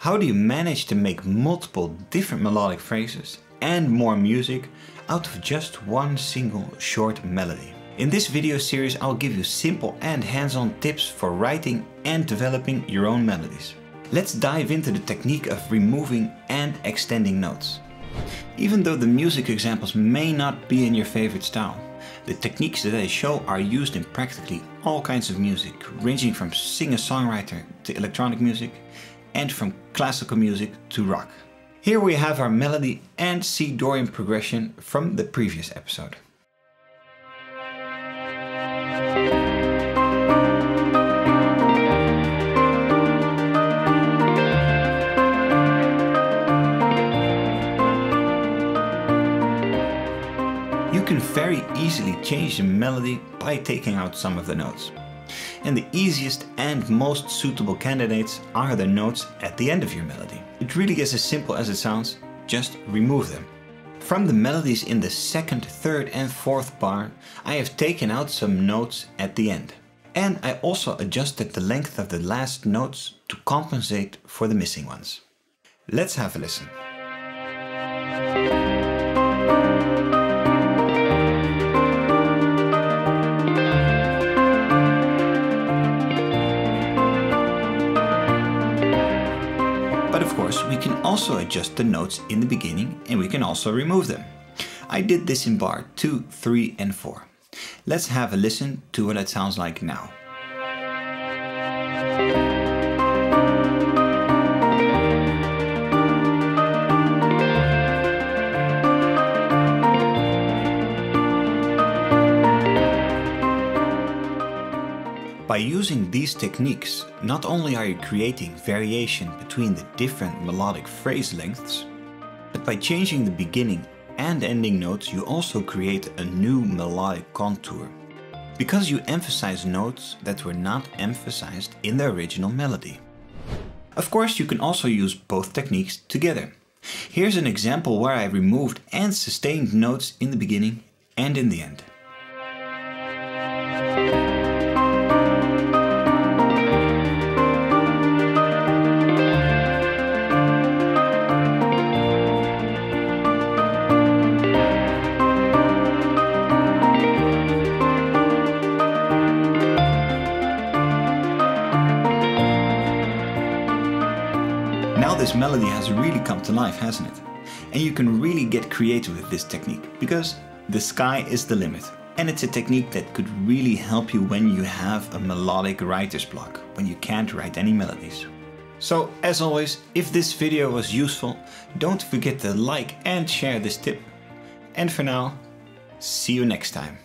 How do you manage to make multiple different melodic phrases and more music out of just one single short melody? In this video series I'll give you simple and hands-on tips for writing and developing your own melodies. Let's dive into the technique of removing and extending notes. Even though the music examples may not be in your favorite style, the techniques that I show are used in practically all kinds of music, ranging from singer-songwriter to electronic music, and from classical music to rock. Here we have our melody and C Dorian progression from the previous episode. You can very easily change the melody by taking out some of the notes. And the easiest and most suitable candidates are the notes at the end of your melody. It really is as simple as it sounds, just remove them. From the melodies in the second, third and fourth bar, I have taken out some notes at the end. And I also adjusted the length of the last notes to compensate for the missing ones. Let's have a listen. Of course, we can also adjust the notes in the beginning and we can also remove them. I did this in bar 2, 3 and 4. Let's have a listen to what it sounds like now. By using these techniques, not only are you creating variation between the different melodic phrase lengths, but by changing the beginning and ending notes you also create a new melodic contour, because you emphasize notes that were not emphasized in the original melody. Of course, you can also use both techniques together. Here's an example where I removed and sustained notes in the beginning and in the end. Now this melody has really come to life, hasn't it? And you can really get creative with this technique, because the sky is the limit. And it's a technique that could really help you when you have a melodic writer's block, when you can't write any melodies. So as always, if this video was useful, don't forget to like and share this tip. And for now, see you next time.